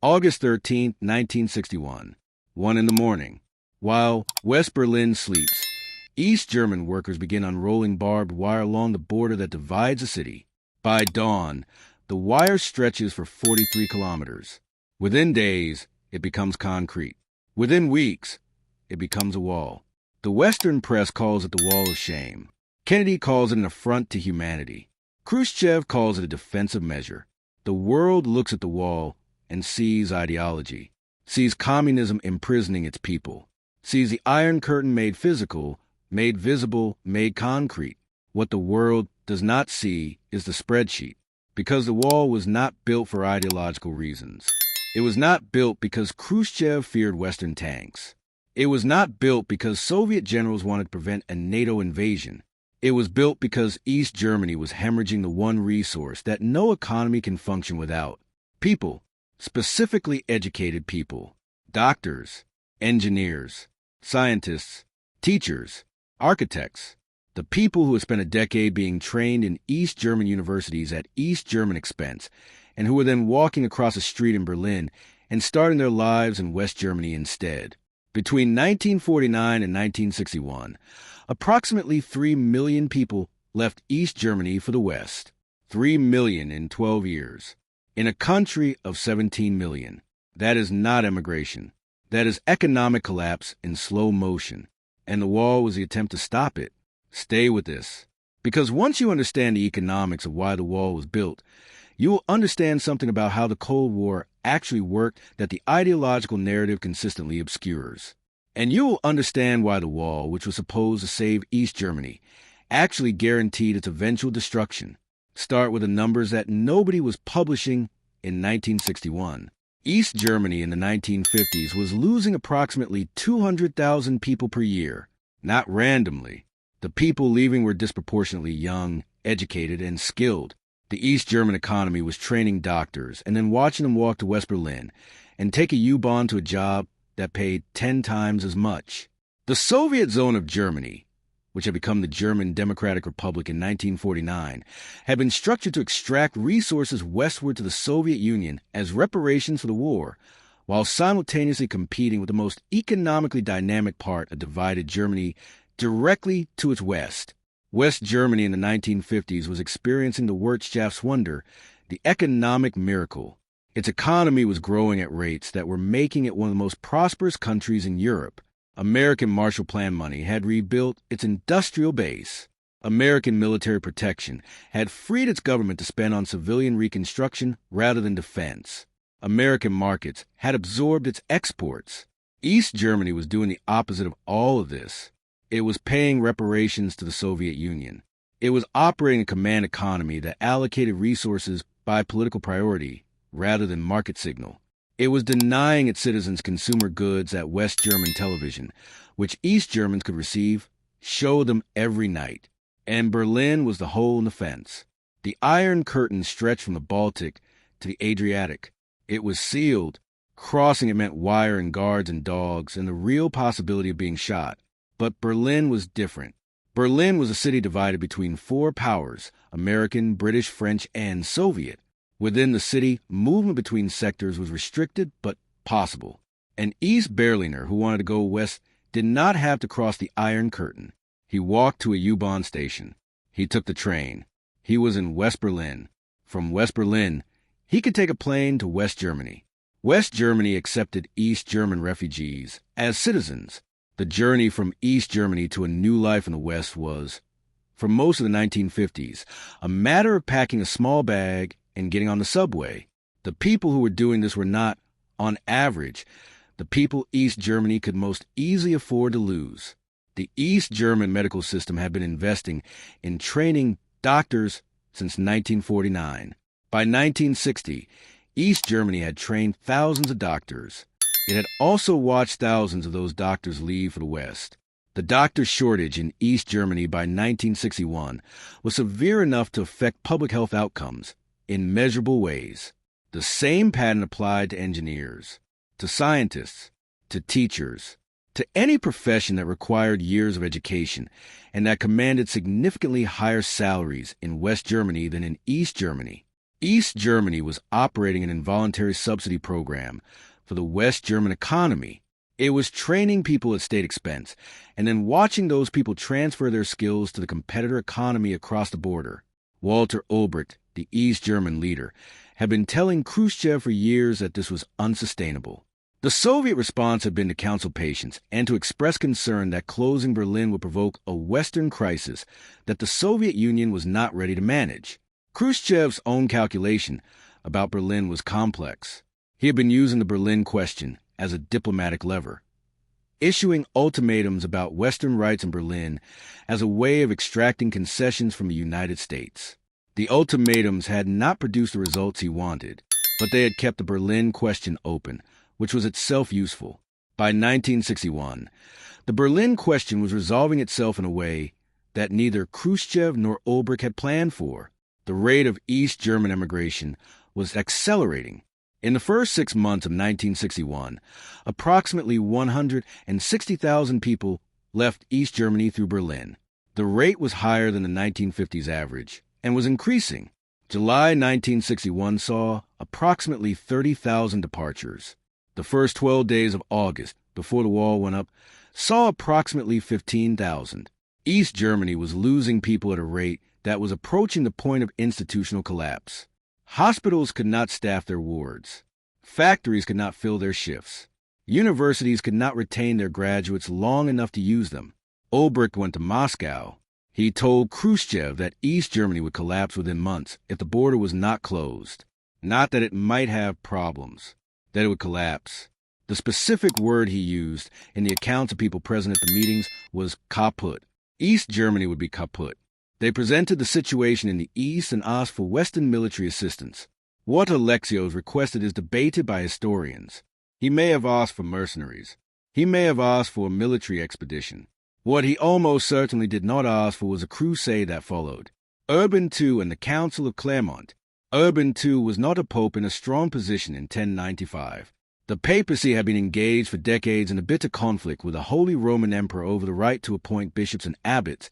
August 13, 1961, 1 in the morning. While West Berlin sleeps, East German workers begin unrolling barbed wire along the border that divides the city. By dawn, the wire stretches for 43 kilometers. Within days, it becomes concrete. Within weeks, it becomes a wall. The Western press calls it the Wall of Shame. Kennedy calls it an affront to humanity. Khrushchev calls it a defensive measure. The world looks at the wall and sees ideology, sees communism imprisoning its people, sees the Iron Curtain made physical, made visible, made concrete. What the world does not see is the spreadsheet, because the wall was not built for ideological reasons. It was not built because Khrushchev feared Western tanks. It was not built because Soviet generals wanted to prevent a NATO invasion. It was built because East Germany was hemorrhaging the one resource that no economy can function without: people, specifically educated people, doctors, engineers, scientists, teachers, architects, the people who had spent a decade being trained in East German universities at East German expense and who were then walking across a street in Berlin and starting their lives in West Germany instead. Between 1949 and 1961, approximately 3 million people left East Germany for the West. 3 million in 12 years. In a country of 17 million. That is not emigration. That is economic collapse in slow motion. And the wall was the attempt to stop it. Stay with this. Because once you understand the economics of why the wall was built, you will understand something about how the Cold War actually worked that the ideological narrative consistently obscures. And you will understand why the wall, which was supposed to save East Germany, actually guaranteed its eventual destruction. Start with the numbers that nobody was publishing in 1961. East Germany in the 1950s was losing approximately 200,000 people per year, not randomly. The people leaving were disproportionately young, educated, and skilled. The East German economy was training doctors and then watching them walk to West Berlin and take a U-Bahn to a job that paid 10 times as much. The Soviet zone of Germany, which had become the German Democratic Republic in 1949, had been structured to extract resources westward to the Soviet Union as reparations for the war, while simultaneously competing with the most economically dynamic part of divided Germany directly to its west. West Germany in the 1950s was experiencing the Wirtschaftswunder, the economic miracle. Its economy was growing at rates that were making it one of the most prosperous countries in Europe. American Marshall Plan money had rebuilt its industrial base. American military protection had freed its government to spend on civilian reconstruction rather than defense. American markets had absorbed its exports. East Germany was doing the opposite of all of this. It was paying reparations to the Soviet Union. It was operating a command economy that allocated resources by political priority rather than market signal. It was denying its citizens consumer goods at West German television, which East Germans could receive, show them every night. And Berlin was the hole in the fence. The Iron Curtain stretched from the Baltic to the Adriatic. It was sealed. Crossing it meant wire and guards and dogs and the real possibility of being shot. But Berlin was different. Berlin was a city divided between 4 powers: American, British, French, and Soviet. Within the city, movement between sectors was restricted but possible. An East Berliner who wanted to go west did not have to cross the Iron Curtain. He walked to a U-Bahn station. He took the train. He was in West Berlin. From West Berlin, he could take a plane to West Germany. West Germany accepted East German refugees as citizens. The journey from East Germany to a new life in the West was, for most of the 1950s, a matter of packing a small bag and getting on the subway. The people who were doing this were not, on average, the people East Germany could most easily afford to lose. The East German medical system had been investing in training doctors since 1949. By 1960, East Germany had trained thousands of doctors. It had also watched thousands of those doctors leave for the West. The doctor shortage in East Germany by 1961 was severe enough to affect public health outcomes in measurable ways. The same pattern applied to engineers, to scientists, to teachers, to any profession that required years of education and that commanded significantly higher salaries in West Germany than in East Germany. East Germany was operating an involuntary subsidy program for the West German economy. It was training people at state expense, and then watching those people transfer their skills to the competitor economy across the border. Walter Ulbricht, the East German leader, had been telling Khrushchev for years that this was unsustainable. The Soviet response had been to counsel patience and to express concern that closing Berlin would provoke a Western crisis that the Soviet Union was not ready to manage. Khrushchev's own calculation about Berlin was complex. He had been using the Berlin question as a diplomatic lever, issuing ultimatums about Western rights in Berlin as a way of extracting concessions from the United States. The ultimatums had not produced the results he wanted, but they had kept the Berlin question open, which was itself useful. By 1961, the Berlin question was resolving itself in a way that neither Khrushchev nor Ulbricht had planned for. The rate of East German emigration was accelerating. In the first 6 months of 1961, approximately 160,000 people left East Germany through Berlin. The rate was higher than the 1950s average and was increasing. July 1961 saw approximately 30,000 departures. The first 12 days of August, before the wall went up, saw approximately 15,000. East Germany was losing people at a rate that was approaching the point of institutional collapse. Hospitals could not staff their wards. Factories could not fill their shifts. Universities could not retain their graduates long enough to use them. Ulbricht went to Moscow. He told Khrushchev that East Germany would collapse within months if the border was not closed. Not that it might have problems, that it would collapse. The specific word he used in the accounts of people present at the meetings was kaput. East Germany would be kaput. They presented the situation in the East and asked for Western military assistance. What Alexios requested is debated by historians. He may have asked for mercenaries. He may have asked for a military expedition. What he almost certainly did not ask for was a crusade that followed. Urban II and the Council of Clermont. Urban II was not a pope in a strong position in 1095. The papacy had been engaged for decades in a bitter conflict with the Holy Roman Emperor over the right to appoint bishops and abbots.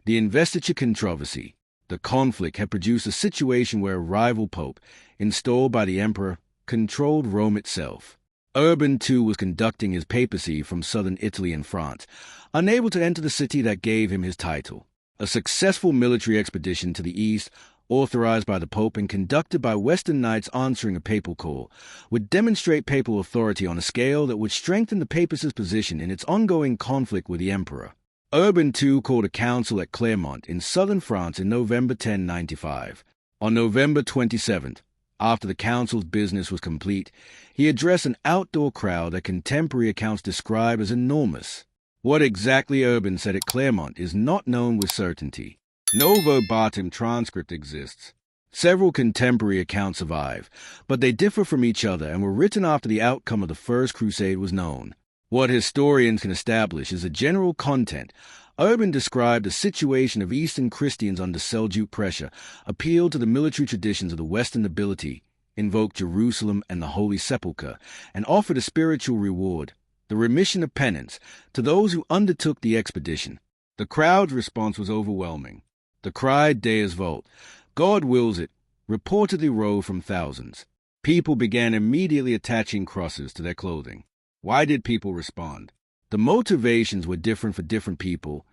The investiture controversy. The conflict had produced a situation where a rival pope, installed by the emperor, controlled Rome itself. Urban II was conducting his papacy from southern Italy and France, unable to enter the city that gave him his title. A successful military expedition to the east, authorized by the Pope and conducted by Western knights answering a papal call, would demonstrate papal authority on a scale that would strengthen the papacy's position in its ongoing conflict with the emperor. Urban II called a council at Clermont in southern France in November 1095. On November 27th, after the council's business was complete, he addressed an outdoor crowd that contemporary accounts describe as enormous. What exactly Urban said at Clermont is not known with certainty. No verbatim transcript exists. Several contemporary accounts survive, but they differ from each other and were written after the outcome of the First Crusade was known. What historians can establish is the general content. Urban described the situation of Eastern Christians under Seljuk pressure, appealed to the military traditions of the Western nobility, invoked Jerusalem and the Holy Sepulchre, and offered a spiritual reward, the remission of penance, to those who undertook the expedition. The crowd's response was overwhelming. The cry Deus Vult, God wills it, reportedly rose from thousands. People began immediately attaching crosses to their clothing. Why did people respond? The motivations were different for different people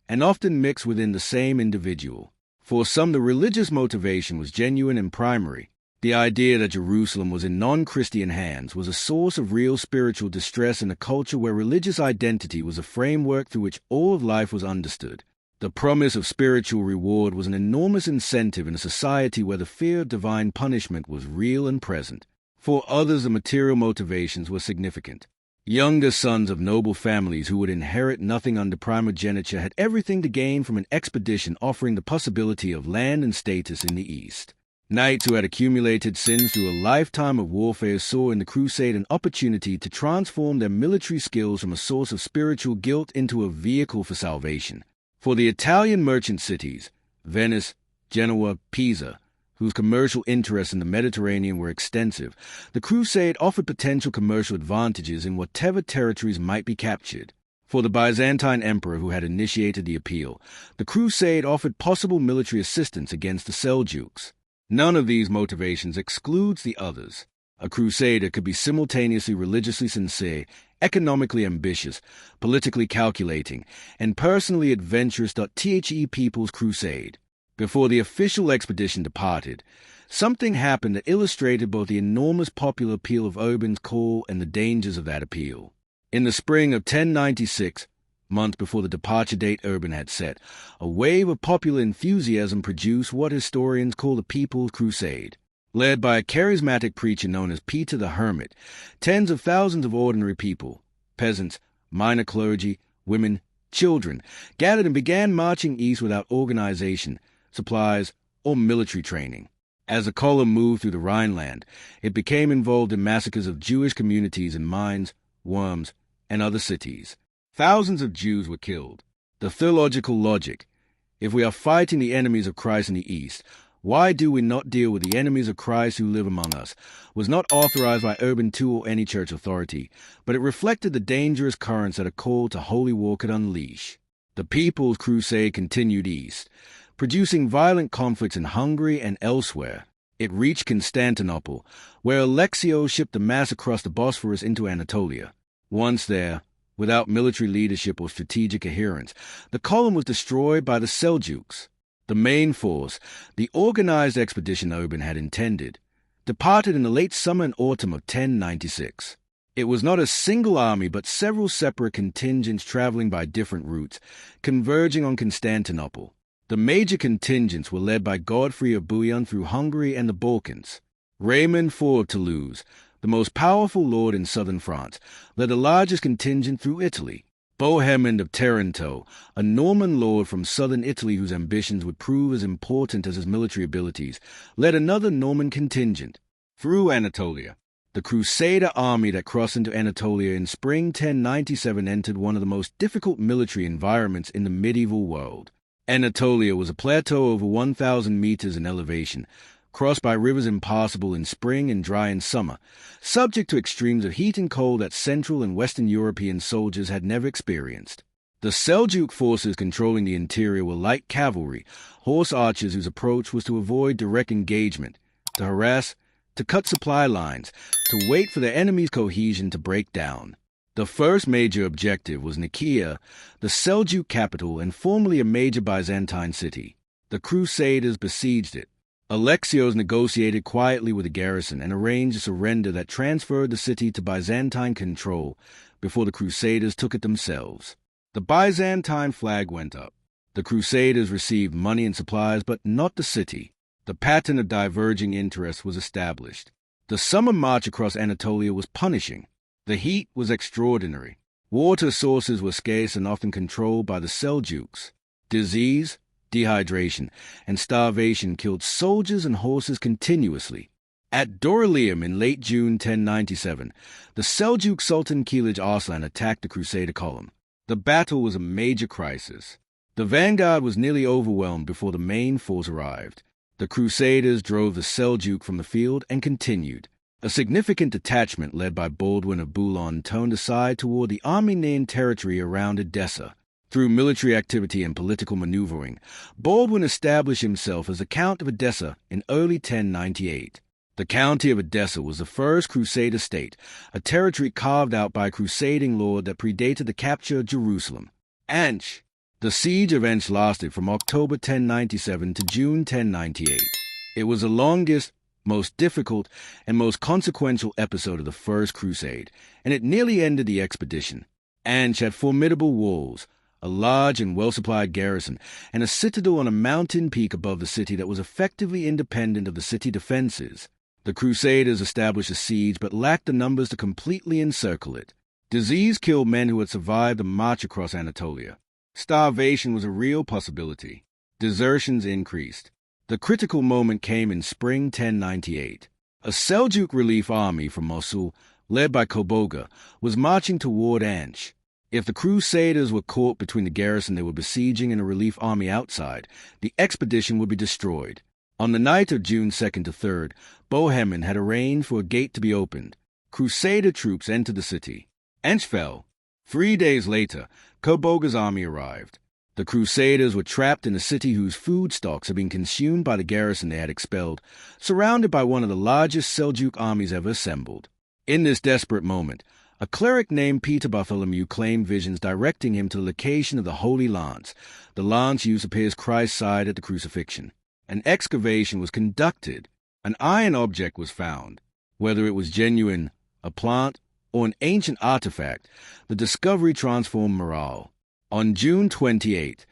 and often mixed within the same individual. For some, the religious motivation was genuine and primary. The idea that Jerusalem was in non-Christian hands was a source of real spiritual distress in a culture where religious identity was a framework through which all of life was understood. The promise of spiritual reward was an enormous incentive in a society where the fear of divine punishment was real and present. For others, the material motivations were significant. Younger sons of noble families who would inherit nothing under primogeniture had everything to gain from an expedition offering the possibility of land and status in the East. Knights who had accumulated sins through a lifetime of warfare saw in the crusade an opportunity to transform their military skills from a source of spiritual guilt into a vehicle for salvation. For the Italian merchant cities, Venice, Genoa, Pisa, whose commercial interests in the Mediterranean were extensive, the crusade offered potential commercial advantages in whatever territories might be captured. For the Byzantine emperor who had initiated the appeal, the crusade offered possible military assistance against the Seljuks. None of these motivations excludes the others. A crusader could be simultaneously religiously sincere, economically ambitious, politically calculating, and personally adventurous. The People's Crusade. Before the official expedition departed, something happened that illustrated both the enormous popular appeal of Urban's call and the dangers of that appeal. In the spring of 1096, months before the departure date Urban had set, a wave of popular enthusiasm produced what historians call the People's Crusade. Led by a charismatic preacher known as Peter the Hermit, tens of thousands of ordinary people, peasants, minor clergy, women, children, gathered and began marching east without organization, supplies, or military training. As the column moved through the Rhineland, it became involved in massacres of Jewish communities in Mainz, Worms, and other cities. Thousands of Jews were killed. The theological logic: if we are fighting the enemies of Christ in the East, why do we not deal with the enemies of Christ who live among us, was not authorized by Urban II or any church authority, but it reflected the dangerous currents that a call to holy war could unleash. The People's Crusade continued east, producing violent conflicts in Hungary and elsewhere. It reached Constantinople, where Alexios shipped the mass across the Bosphorus into Anatolia. Once there, without military leadership or strategic adherence, the column was destroyed by the Seljuks. The main force, the organized expedition Urban had intended, departed in the late summer and autumn of 1096. It was not a single army but several separate contingents traveling by different routes, converging on Constantinople. The major contingents were led by Godfrey of Bouillon through Hungary and the Balkans. Raymond IV of Toulouse, the most powerful lord in southern France, led the largest contingent through Italy. Bohemond of Taranto, a Norman lord from southern Italy whose ambitions would prove as important as his military abilities, led another Norman contingent. Through Anatolia, the Crusader army that crossed into Anatolia in spring 1097 entered one of the most difficult military environments in the medieval world. Anatolia was a plateau over 1,000 meters in elevation, crossed by rivers impassable in spring and dry in summer, subject to extremes of heat and cold that Central and Western European soldiers had never experienced. The Seljuk forces controlling the interior were light cavalry, horse archers whose approach was to avoid direct engagement, to harass, to cut supply lines, to wait for their enemy's cohesion to break down. The first major objective was Nicaea, the Seljuk capital and formerly a major Byzantine city. The Crusaders besieged it. Alexios negotiated quietly with the garrison and arranged a surrender that transferred the city to Byzantine control before the Crusaders took it themselves. The Byzantine flag went up. The Crusaders received money and supplies, but not the city. The pattern of diverging interests was established. The summer march across Anatolia was punishing. The heat was extraordinary. Water sources were scarce and often controlled by the Seljuks. Disease, dehydration, and starvation killed soldiers and horses continuously. At Dorylaeum in late June 1097, the Seljuk Sultan Kilij Arslan attacked the Crusader column. The battle was a major crisis. The vanguard was nearly overwhelmed before the main force arrived. The Crusaders drove the Seljuk from the field and continued. A significant detachment led by Baldwin of Bouillon turned aside toward the Armenian territory around Edessa. Through military activity and political maneuvering, Baldwin established himself as the Count of Edessa in early 1098. The county of Edessa was the first Crusader state, a territory carved out by a crusading lord that predated the capture of Jerusalem. Anch. The siege of Anch lasted from October 1097 to June 1098. It was the longest, most difficult, and most consequential episode of the First Crusade, and it nearly ended the expedition. Anch had formidable walls, a large and well-supplied garrison, and a citadel on a mountain peak above the city that was effectively independent of the city defenses. The Crusaders established a siege but lacked the numbers to completely encircle it. Disease killed men who had survived the march across Anatolia. Starvation was a real possibility. Desertions increased. The critical moment came in spring 1098. A Seljuk relief army from Mosul, led by Koboga, was marching toward Anch. If the Crusaders were caught between the garrison they were besieging and a relief army outside, the expedition would be destroyed. On the night of June 2nd to 3rd, Bohemond had arranged for a gate to be opened. Crusader troops entered the city. Anch fell. 3 days later, Koboga's army arrived. The Crusaders were trapped in a city whose food stocks had been consumed by the garrison they had expelled, surrounded by one of the largest Seljuk armies ever assembled. In this desperate moment, a cleric named Peter Bartholomew claimed visions directing him to the location of the Holy Lance, the lance used to pierce Christ's side at the crucifixion. An excavation was conducted. An iron object was found. Whether it was genuine, a plant, or an ancient artifact, the discovery transformed morale. On June 28,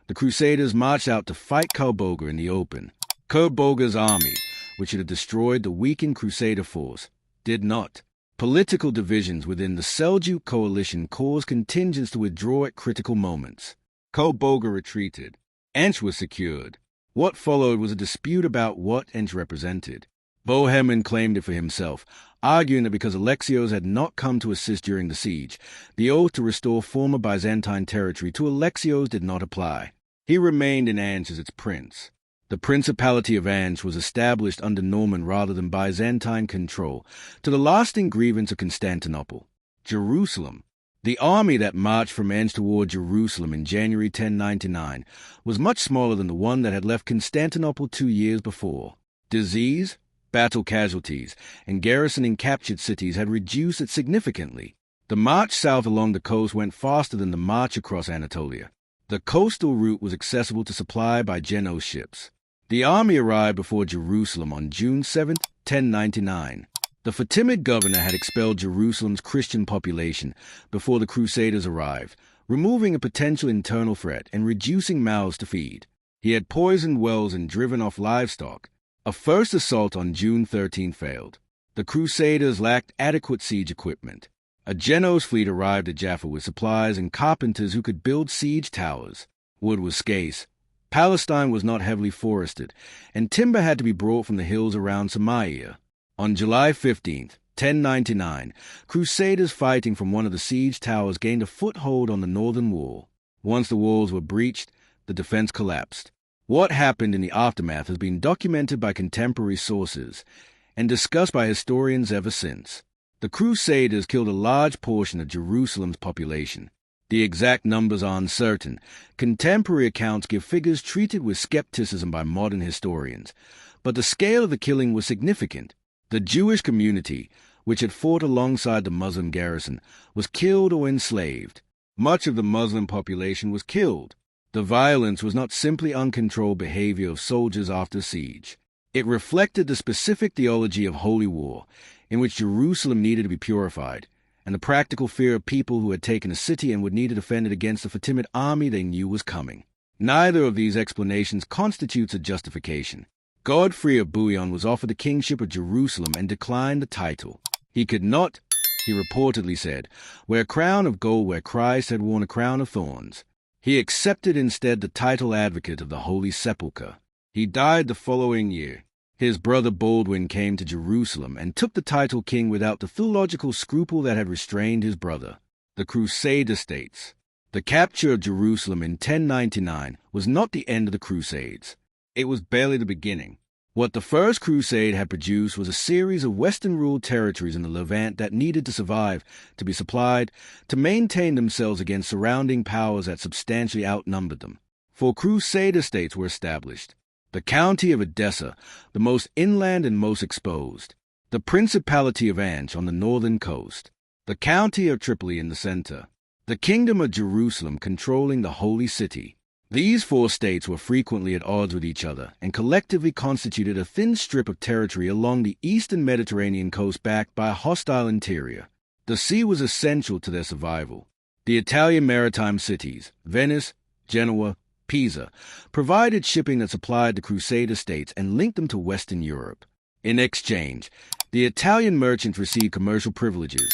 the Crusaders marched out to fight Kolboga in the open. Kolboga's army, which had destroyed the weakened Crusader force, did not. Political divisions within the Seljuk coalition caused contingents to withdraw at critical moments. Kolboga retreated. Ench was secured. What followed was a dispute about what Ench represented. Bohemond claimed it for himself, arguing that because Alexios had not come to assist during the siege, the oath to restore former Byzantine territory to Alexios did not apply. He remained in Anch as its prince. The Principality of Anch was established under Norman rather than Byzantine control, to the lasting grievance of Constantinople. Jerusalem. The army that marched from Anch toward Jerusalem in January 1099 was much smaller than the one that had left Constantinople 2 years before. Disease, battle casualties, and garrisoning captured cities had reduced it significantly. The march south along the coast went faster than the march across Anatolia. The coastal route was accessible to supply by Genoa ships. The army arrived before Jerusalem on June 7, 1099. The Fatimid governor had expelled Jerusalem's Christian population before the Crusaders arrived, removing a potential internal threat and reducing mouths to feed. He had poisoned wells and driven off livestock. A first assault on June 13 failed. The Crusaders lacked adequate siege equipment. A Genoese fleet arrived at Jaffa with supplies and carpenters who could build siege towers. Wood was scarce. Palestine was not heavily forested, and timber had to be brought from the hills around Samaria. On July 15, 1099, Crusaders fighting from one of the siege towers gained a foothold on the northern wall. Once the walls were breached, the defense collapsed. What happened in the aftermath has been documented by contemporary sources and discussed by historians ever since. The Crusaders killed a large portion of Jerusalem's population. The exact numbers are uncertain. Contemporary accounts give figures treated with skepticism by modern historians, but the scale of the killing was significant. The Jewish community, which had fought alongside the Muslim garrison, was killed or enslaved. Much of the Muslim population was killed. The violence was not simply uncontrolled behavior of soldiers after siege. It reflected the specific theology of holy war, in which Jerusalem needed to be purified, and the practical fear of people who had taken a city and would need to defend it against the Fatimid army they knew was coming. Neither of these explanations constitutes a justification. Godfrey of Bouillon was offered the kingship of Jerusalem and declined the title. He could not, he reportedly said, wear a crown of gold where Christ had worn a crown of thorns. He accepted instead the title advocate of the Holy Sepulchre. He died the following year. His brother Baldwin came to Jerusalem and took the title king without the theological scruple that had restrained his brother. The Crusader states, the capture of Jerusalem in 1099 was not the end of the Crusades. It was barely the beginning. What the First Crusade had produced was a series of Western-ruled territories in the Levant that needed to survive, to be supplied, to maintain themselves against surrounding powers that substantially outnumbered them. 4 Crusader states were established. The county of Edessa, the most inland and most exposed. The Principality of Anch on the northern coast. The county of Tripoli in the center. The Kingdom of Jerusalem controlling the Holy City. These 4 states were frequently at odds with each other and collectively constituted a thin strip of territory along the eastern Mediterranean coast backed by a hostile interior. The sea was essential to their survival. The Italian maritime cities, Venice, Genoa, Pisa, provided shipping that supplied the Crusader states and linked them to Western Europe. In exchange, the Italian merchants received commercial privileges,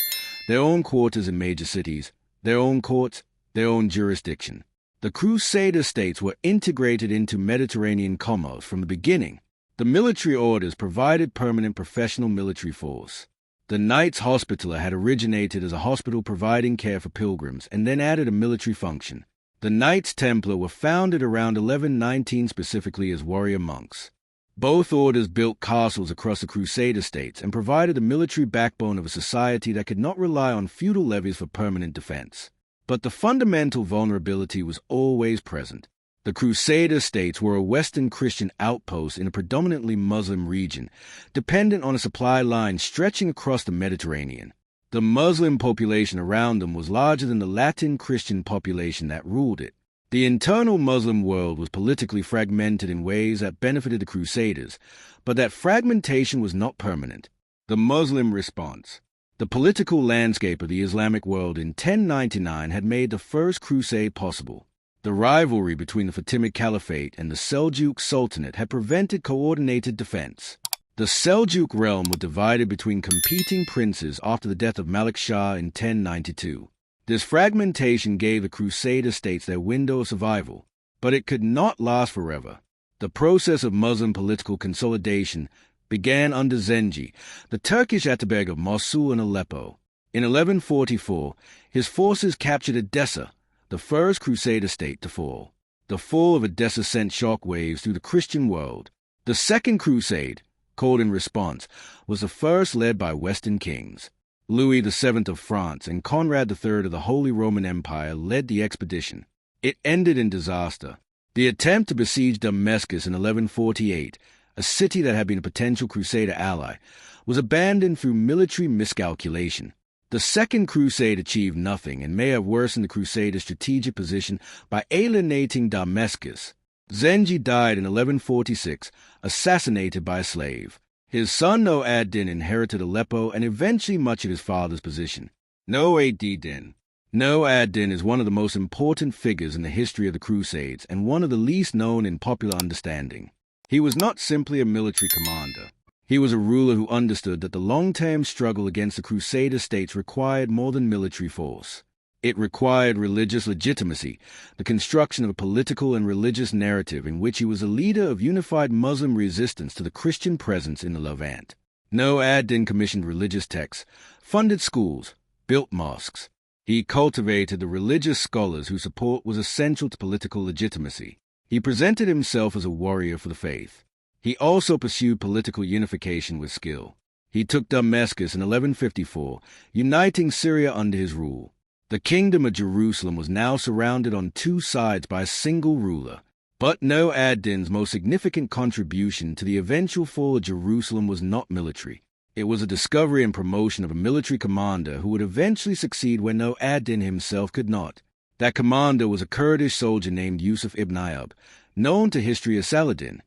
their own quarters in major cities, their own courts, their own jurisdiction. The Crusader states were integrated into Mediterranean commerce from the beginning. The military orders provided permanent professional military force. The Knights Hospitaller had originated as a hospital providing care for pilgrims and then added a military function. The Knights Templar were founded around 1119 specifically as warrior monks. Both orders built castles across the Crusader states and provided the military backbone of a society that could not rely on feudal levies for permanent defense. But the fundamental vulnerability was always present. The Crusader states were a Western Christian outpost in a predominantly Muslim region, dependent on a supply line stretching across the Mediterranean. The Muslim population around them was larger than the Latin Christian population that ruled it. The internal Muslim world was politically fragmented in ways that benefited the Crusaders, but that fragmentation was not permanent. The Muslim response. The political landscape of the Islamic world in 1099 had made the First Crusade possible. The rivalry between the Fatimid Caliphate and the Seljuk Sultanate had prevented coordinated defense. The Seljuk realm was divided between competing princes after the death of Malik Shah in 1092. This fragmentation gave the Crusader states their window of survival, but it could not last forever. The process of Muslim political consolidation began under Zengi, the Turkish Atabeg of Mosul and Aleppo. In 1144, his forces captured Edessa, the first Crusader state to fall. The fall of Edessa sent shockwaves through the Christian world. The Second Crusade, called in response, was the first led by Western kings. Louis VII of France and Conrad III of the Holy Roman Empire led the expedition. It ended in disaster. The attempt to besiege Damascus in 1148, a city that had been a potential Crusader ally, was abandoned through military miscalculation. The Second Crusade achieved nothing and may have worsened the Crusaders' strategic position by alienating Damascus. Zengi died in 1146, assassinated by a slave. His son No-ad-Din inherited Aleppo and eventually much of his father's position. No-ad-Din is one of the most important figures in the history of the Crusades and one of the least known in popular understanding. He was not simply a military commander. He was a ruler who understood that the long-term struggle against the Crusader states required more than military force. It required religious legitimacy, the construction of a political and religious narrative in which he was a leader of unified Muslim resistance to the Christian presence in the Levant. No-ad-Din commissioned religious texts, funded schools, built mosques. He cultivated the religious scholars whose support was essential to political legitimacy. He presented himself as a warrior for the faith. He also pursued political unification with skill. He took Damascus in 1154, uniting Syria under his rule. The kingdom of Jerusalem was now surrounded on two sides by a single ruler. But No-ad-Din's most significant contribution to the eventual fall of Jerusalem was not military. It was a discovery and promotion of a military commander who would eventually succeed where No-ad-Din himself could not. That commander was a Kurdish soldier named Yusuf ibn Ayyub, known to history as Saladin.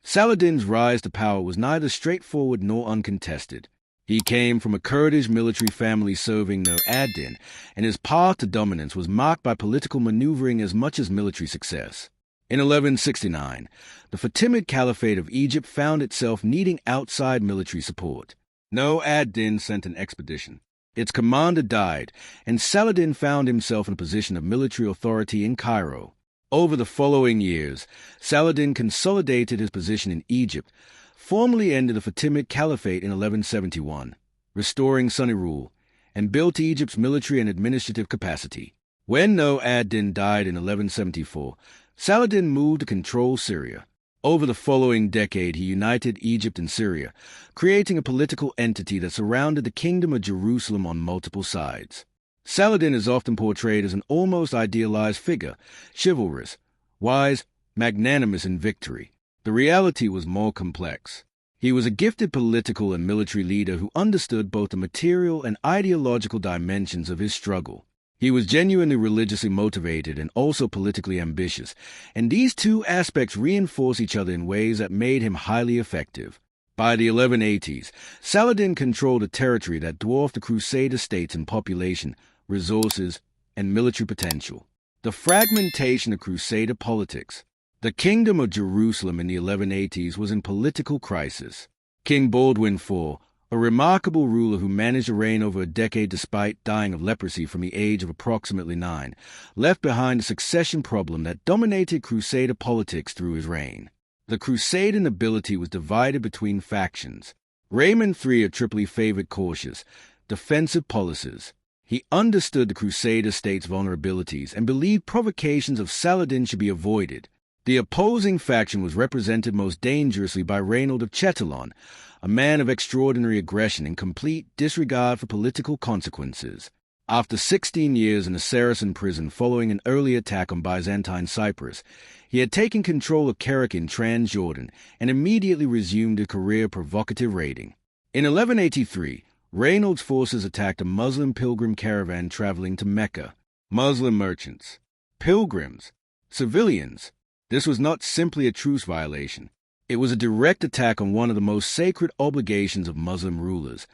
Saladin's rise to power was neither straightforward nor uncontested. He came from a Kurdish military family serving No-ad-Din, and his path to dominance was marked by political maneuvering as much as military success. In 1169, the Fatimid Caliphate of Egypt found itself needing outside military support. No-ad-Din sent an expedition. Its commander died, and Saladin found himself in a position of military authority in Cairo. Over the following years, Saladin consolidated his position in Egypt, formally ended the Fatimid Caliphate in 1171, restoring Sunni rule, and built Egypt's military and administrative capacity. When No-ad-Din died in 1174, Saladin moved to control Syria. Over the following decade, he united Egypt and Syria, creating a political entity that surrounded the Kingdom of Jerusalem on multiple sides. Saladin is often portrayed as an almost idealized figure, chivalrous, wise, magnanimous in victory. The reality was more complex. He was a gifted political and military leader who understood both the material and ideological dimensions of his struggle. He was genuinely religiously motivated and also politically ambitious, and these two aspects reinforced each other in ways that made him highly effective. By the 1180s, Saladin controlled a territory that dwarfed the Crusader states in population, resources, and military potential. The fragmentation of Crusader politics. The Kingdom of Jerusalem in the 1180s was in political crisis. King Baldwin IV, a remarkable ruler who managed to reign over a decade despite dying of leprosy from the age of approximately 9, left behind a succession problem that dominated Crusader politics through his reign. The Crusader nobility was divided between factions. Raymond III of Tripoli favored cautious, defensive policies. He understood the Crusader states' vulnerabilities and believed provocations of Saladin should be avoided. The opposing faction was represented most dangerously by Reynold of Chatillon, a man of extraordinary aggression and complete disregard for political consequences. After 16 years in a Saracen prison following an early attack on Byzantine Cyprus, he had taken control of Kerak in Transjordan and immediately resumed a career of provocative raiding. In 1183, Reynold's forces attacked a Muslim pilgrim caravan traveling to Mecca. Muslim merchants, pilgrims, civilians. This was not simply a truce violation. It was a direct attack on one of the most sacred obligations of Muslim rulers,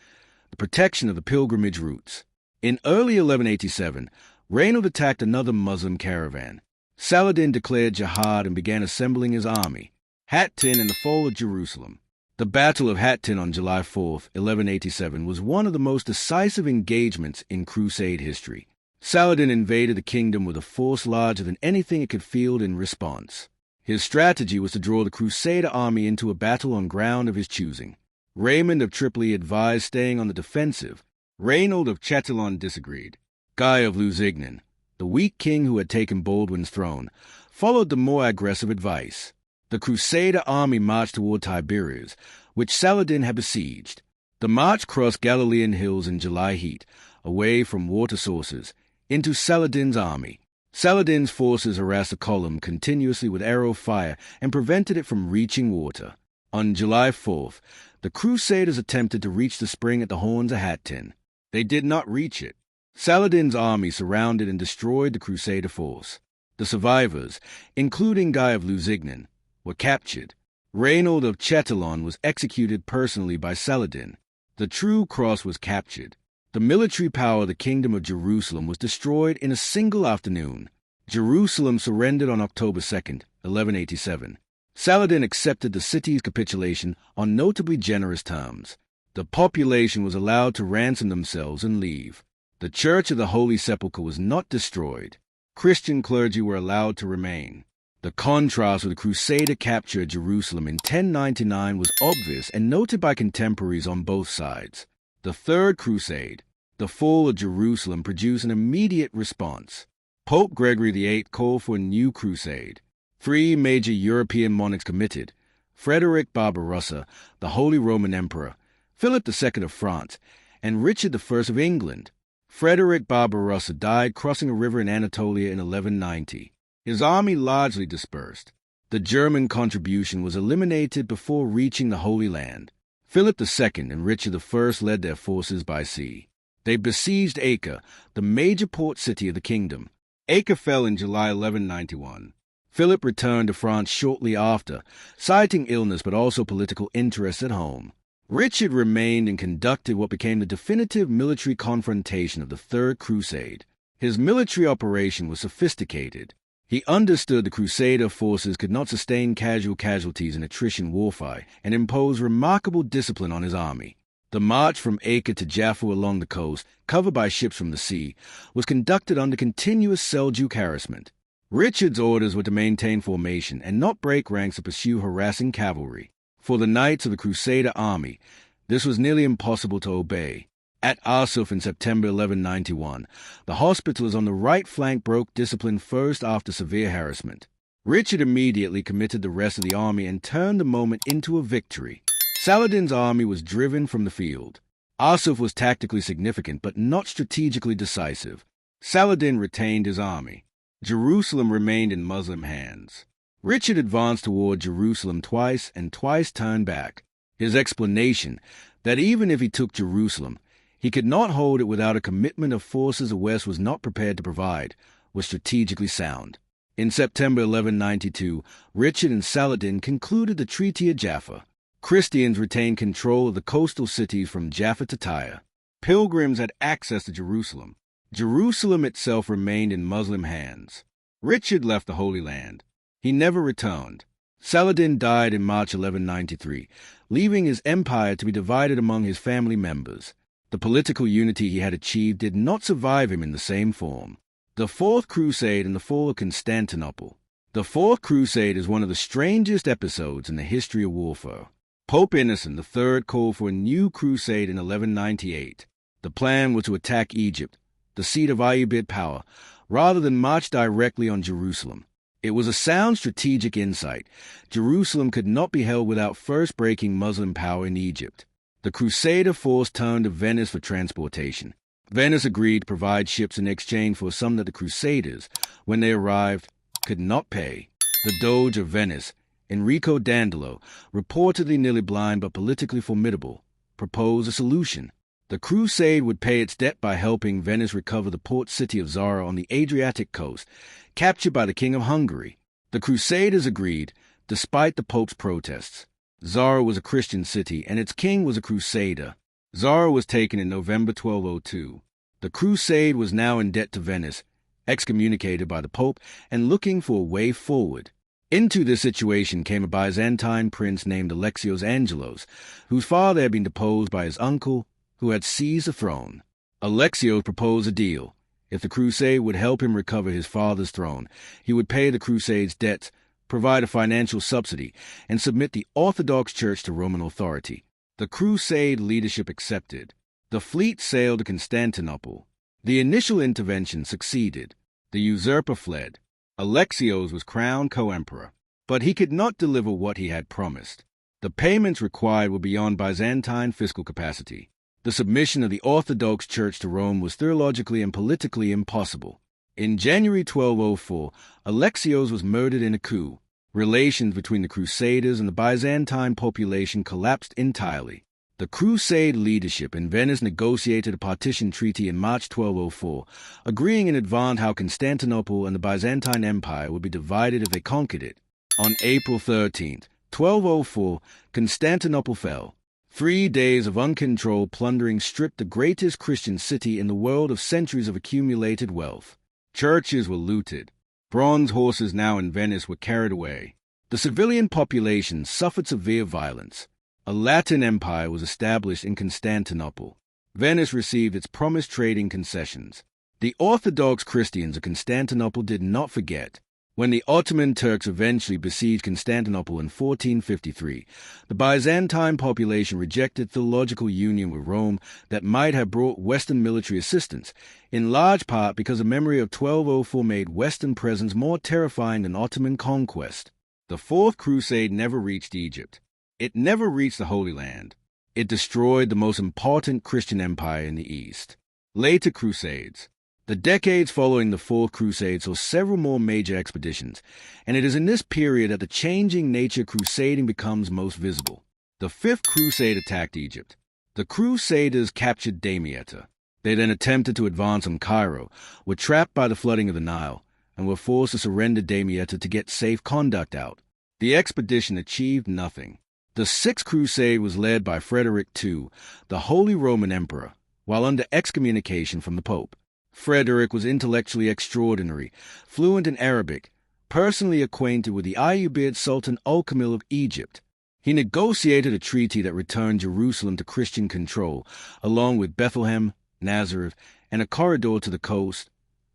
the protection of the pilgrimage routes. In early 1187, Reynold attacked another Muslim caravan. Saladin declared jihad and began assembling his army. Hattin and the fall of Jerusalem. The Battle of Hattin on July 4, 1187, was one of the most decisive engagements in Crusade history. Saladin invaded the kingdom with a force larger than anything it could field in response. His strategy was to draw the Crusader army into a battle on ground of his choosing. Raymond of Tripoli advised staying on the defensive. Reynold of Chatillon disagreed. Guy of Lusignan, the weak king who had taken Baldwin's throne, followed the more aggressive advice. The Crusader army marched toward Tiberias, which Saladin had besieged. The march crossed Galilean hills in July heat, away from water sources, into Saladin's army. Saladin's forces harassed the column continuously with arrow fire and prevented it from reaching water. On July 4th, the Crusaders attempted to reach the spring at the Horns of Hattin. They did not reach it. Saladin's army surrounded and destroyed the Crusader force. The survivors, including Guy of Lusignan, were captured. Reynold of Chatillon was executed personally by Saladin. The True Cross was captured. The military power of the Kingdom of Jerusalem was destroyed in a single afternoon. Jerusalem surrendered on October 2, 1187. Saladin accepted the city's capitulation on notably generous terms. The population was allowed to ransom themselves and leave. The Church of the Holy Sepulchre was not destroyed. Christian clergy were allowed to remain. The contrast with the Crusader capture of Jerusalem in 1099 was obvious and noted by contemporaries on both sides. The Third Crusade, the fall of Jerusalem, produced an immediate response. Pope Gregory VIII called for a new crusade. 3 major European monarchs committed: Frederick Barbarossa, the Holy Roman Emperor, Philip II of France, and Richard I of England. Frederick Barbarossa died crossing a river in Anatolia in 1190. His army largely dispersed. The German contribution was eliminated before reaching the Holy Land. Philip II and Richard I led their forces by sea. They besieged Acre, the major port city of the kingdom. Acre fell in July 1191. Philip returned to France shortly after, citing illness but also political interests at home. Richard remained and conducted what became the definitive military confrontation of the Third Crusade. His military operation was sophisticated. He understood the Crusader forces could not sustain casual casualties in attrition warfare and imposed remarkable discipline on his army. The march from Acre to Jaffa along the coast, covered by ships from the sea, was conducted under continuous Seljuk harassment. Richard's orders were to maintain formation and not break ranks to pursue harassing cavalry. For the knights of the Crusader army, this was nearly impossible to obey. At Arsuf in September 1191, the Hospitallers on the right flank broke discipline first after severe harassment. Richard immediately committed the rest of the army and turned the moment into a victory. Saladin's army was driven from the field. Arsuf was tactically significant but not strategically decisive. Saladin retained his army. Jerusalem remained in Muslim hands. Richard advanced toward Jerusalem twice and twice turned back. His explanation, that even if he took Jerusalem, he could not hold it without a commitment of forces the West was not prepared to provide, was strategically sound. In September 1192, Richard and Saladin concluded the Treaty of Jaffa. Christians retained control of the coastal cities from Jaffa to Tyre. Pilgrims had access to Jerusalem. Jerusalem itself remained in Muslim hands. Richard left the Holy Land. He never returned. Saladin died in March 1193, leaving his empire to be divided among his family members. The political unity he had achieved did not survive him in the same form. The Fourth Crusade and the fall of Constantinople. The Fourth Crusade is one of the strangest episodes in the history of warfare. Pope Innocent III called for a new crusade in 1198. The plan was to attack Egypt, the seat of Ayyubid power, rather than march directly on Jerusalem. It was a sound strategic insight. Jerusalem could not be held without first breaking Muslim power in Egypt. The Crusader force turned to Venice for transportation. Venice agreed to provide ships in exchange for a sum that the Crusaders, when they arrived, could not pay. The Doge of Venice, Enrico Dandolo, reportedly nearly blind but politically formidable, proposed a solution. The crusade would pay its debt by helping Venice recover the port city of Zara on the Adriatic coast, captured by the King of Hungary. The Crusaders agreed, despite the Pope's protests. Zara was a Christian city, and its king was a crusader. Zara was taken in November 1202. The crusade was now in debt to Venice, excommunicated by the Pope, and looking for a way forward. Into this situation came a Byzantine prince named Alexios I, whose father had been deposed by his uncle, who had seized the throne. Alexios proposed a deal. If the crusade would help him recover his father's throne, he would pay the crusade's debts, provide a financial subsidy, and submit the Orthodox Church to Roman authority. The crusade leadership accepted. The fleet sailed to Constantinople. The initial intervention succeeded. The usurper fled. Alexios was crowned co-emperor, but he could not deliver what he had promised. The payments required were beyond Byzantine fiscal capacity. The submission of the Orthodox Church to Rome was theologically and politically impossible. In January 1204, Alexios was murdered in a coup. Relations between the Crusaders and the Byzantine population collapsed entirely. The Crusade leadership in Venice negotiated a partition treaty in March 1204, agreeing in advance how Constantinople and the Byzantine Empire would be divided if they conquered it. On April 13, 1204, Constantinople fell. 3 days of uncontrolled plundering stripped the greatest Christian city in the world of centuries of accumulated wealth. Churches were looted. Bronze horses now in Venice were carried away. The civilian population suffered severe violence. A Latin empire was established in Constantinople. Venice received its promised trading concessions. The Orthodox Christians of Constantinople did not forget. When the Ottoman Turks eventually besieged Constantinople in 1453, the Byzantine population rejected theological union with Rome that might have brought Western military assistance, in large part because a memory of 1204 made Western presence more terrifying than Ottoman conquest. The Fourth Crusade never reached Egypt. It never reached the Holy Land. It destroyed the most important Christian empire in the East. Later Crusades. The decades following the Fourth Crusade saw several more major expeditions, and it is in this period that the changing nature of crusading becomes most visible. The Fifth Crusade attacked Egypt. The Crusaders captured Damietta. They then attempted to advance on Cairo, were trapped by the flooding of the Nile, and were forced to surrender Damietta to get safe conduct out. The expedition achieved nothing. The Sixth Crusade was led by Frederick II, the Holy Roman Emperor, while under excommunication from the Pope. Frederick was intellectually extraordinary, fluent in Arabic, personally acquainted with the Ayyubid Sultan Al-Kamil of Egypt. He negotiated a treaty that returned Jerusalem to Christian control, along with Bethlehem, Nazareth, and a corridor to the coast.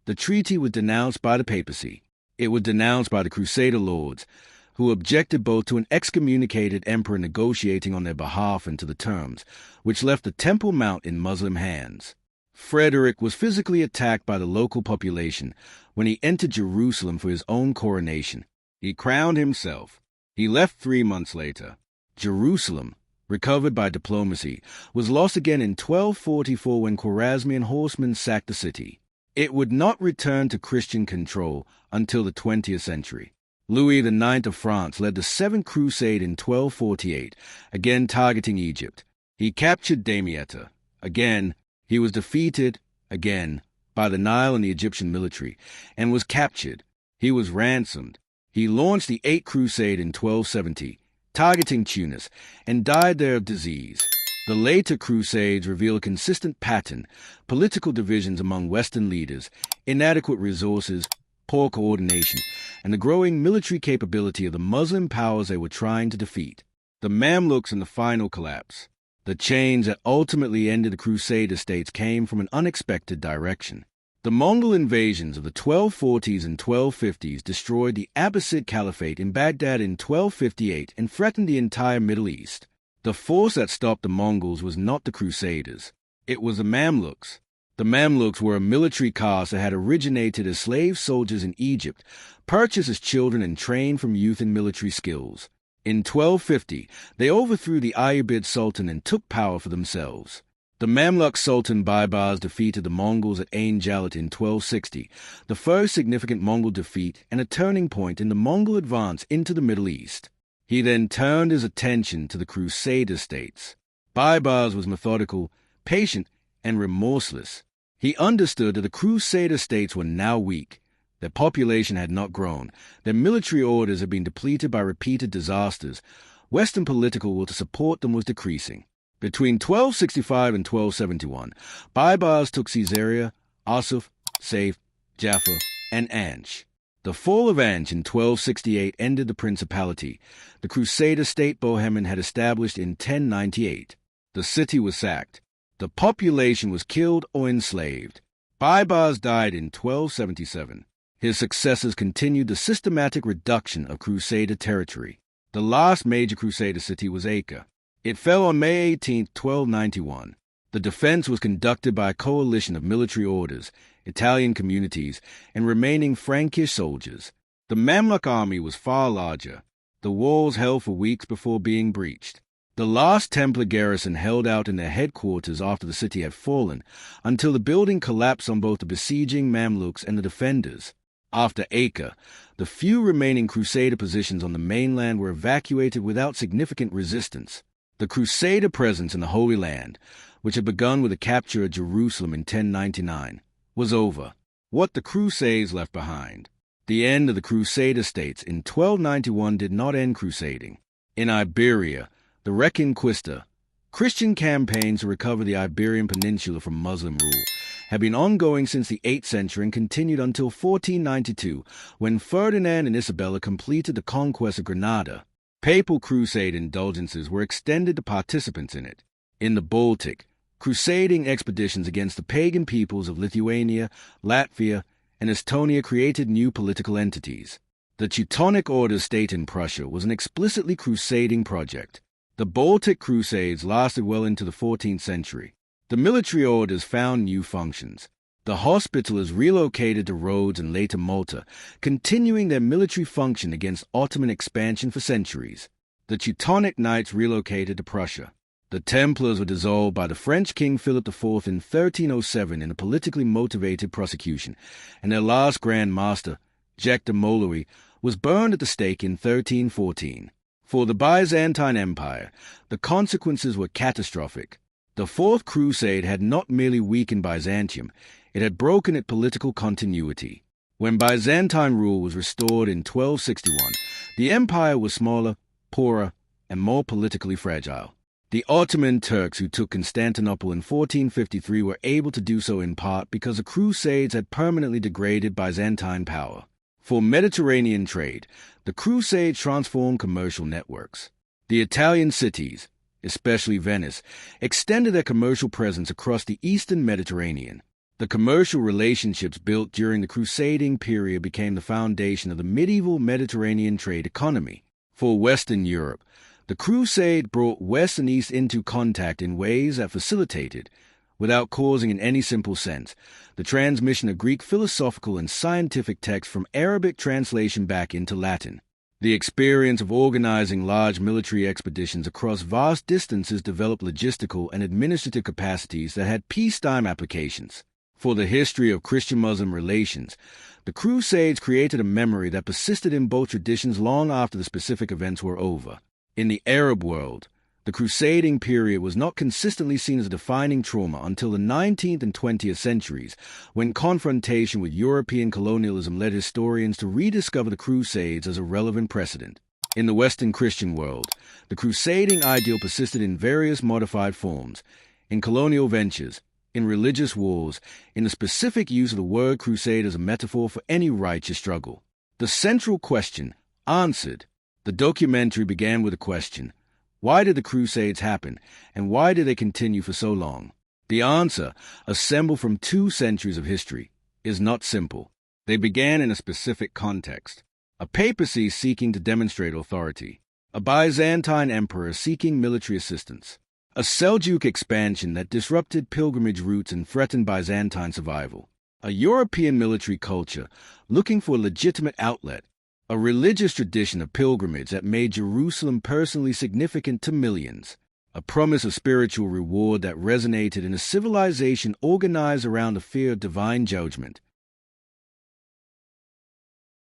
The treaty was denounced by the papacy. It was denounced by the Crusader lords, who objected both to an excommunicated emperor negotiating on their behalf and to the terms, which left the Temple Mount in Muslim hands. Frederick was physically attacked by the local population when he entered Jerusalem for his own coronation. He crowned himself. He left 3 months later. Jerusalem, recovered by diplomacy, was lost again in 1244 when Khwarezmian horsemen sacked the city. It would not return to Christian control until the 20th century. Louis IX of France led the Seventh Crusade in 1248, again targeting Egypt. He captured Damietta. Again, he was defeated, again, by the Nile and the Egyptian military, and was captured. He was ransomed. He launched the Eighth Crusade in 1270, targeting Tunis, and died there of disease. The later Crusades reveal a consistent pattern: political divisions among Western leaders, inadequate resources, poor coordination, and the growing military capability of the Muslim powers they were trying to defeat. The Mamluks and the final collapse. The change that ultimately ended the Crusader states came from an unexpected direction. The Mongol invasions of the 1240s and 1250s destroyed the Abbasid Caliphate in Baghdad in 1258 and threatened the entire Middle East. The force that stopped the Mongols was not the Crusaders. It was the Mamluks. The Mamluks were a military caste that had originated as slave soldiers in Egypt, purchased as children and trained from youth in military skills. In 1250, they overthrew the Ayyubid Sultan and took power for themselves. The Mamluk Sultan Baybars defeated the Mongols at Ain Jalut in 1260, the first significant Mongol defeat and a turning point in the Mongol advance into the Middle East. He then turned his attention to the Crusader states. Baybars was methodical, patient, and remorseless. He understood that the Crusader states were now weak. Their population had not grown. Their military orders had been depleted by repeated disasters. Western political will to support them was decreasing. Between 1265 and 1271, Baybars took Caesarea, Asuf, Saif, Jaffa, and Anch. The fall of Anch in 1268 ended the principality. The Crusader state Bohemond had established in 1098. The city was sacked. The population was killed or enslaved. Baybars died in 1277. His successors continued the systematic reduction of Crusader territory. The last major Crusader city was Acre. It fell on May 18, 1291. The defense was conducted by a coalition of military orders, Italian communities, and remaining Frankish soldiers. The Mamluk army was far larger. The walls held for weeks before being breached. The last Templar garrison held out in their headquarters after the city had fallen, until the building collapsed on both the besieging Mamluks and the defenders. After Acre, the few remaining Crusader positions on the mainland were evacuated without significant resistance. The Crusader presence in the Holy Land, which had begun with the capture of Jerusalem in 1099, was over. What the Crusades left behind. The end of the Crusader states in 1291 did not end crusading. In Iberia, the Reconquista, Christian campaigns to recover the Iberian Peninsula from Muslim rule, had been ongoing since the 8th century and continued until 1492, when Ferdinand and Isabella completed the conquest of Granada. Papal crusade indulgences were extended to participants in it. In the Baltic, crusading expeditions against the pagan peoples of Lithuania, Latvia, and Estonia created new political entities. The Teutonic Order state in Prussia was an explicitly crusading project. The Baltic Crusades lasted well into the 14th century. The military orders found new functions. The Hospitallers relocated to Rhodes and later Malta, continuing their military function against Ottoman expansion for centuries. The Teutonic Knights relocated to Prussia. The Templars were dissolved by the French King Philip IV in 1307 in a politically motivated prosecution, and their last Grand Master, Jacques de Molloy, was burned at the stake in 1314. For the Byzantine Empire, the consequences were catastrophic. The Fourth Crusade had not merely weakened Byzantium, it had broken its political continuity. When Byzantine rule was restored in 1261, the empire was smaller, poorer, and more politically fragile. The Ottoman Turks who took Constantinople in 1453 were able to do so in part because the Crusades had permanently degraded Byzantine power. For Mediterranean trade, the Crusades transformed commercial networks. The Italian cities, especially Venice, extended their commercial presence across the eastern Mediterranean. The commercial relationships built during the crusading period became the foundation of the medieval Mediterranean trade economy. For Western Europe, the Crusade brought West and East into contact in ways that facilitated, without causing in any simple sense, the transmission of Greek philosophical and scientific texts from Arabic translation back into Latin. The experience of organizing large military expeditions across vast distances developed logistical and administrative capacities that had peacetime applications. For the history of Christian-Muslim relations, the Crusades created a memory that persisted in both traditions long after the specific events were over. In the Arab world, the crusading period was not consistently seen as a defining trauma until the 19th and 20th centuries, when confrontation with European colonialism led historians to rediscover the Crusades as a relevant precedent. In the Western Christian world, the crusading ideal persisted in various modified forms, in colonial ventures, in religious wars, in the specific use of the word crusade as a metaphor for any righteous struggle. The central question, answered. The documentary began with a question: why did the Crusades happen, and why did they continue for so long? The answer, assembled from 2 centuries of history, is not simple. They began in a specific context: a papacy seeking to demonstrate authority, a Byzantine emperor seeking military assistance, a Seljuk expansion that disrupted pilgrimage routes and threatened Byzantine survival, a European military culture looking for a legitimate outlet, a religious tradition of pilgrimage that made Jerusalem personally significant to millions, a promise of spiritual reward that resonated in a civilization organized around the fear of divine judgment.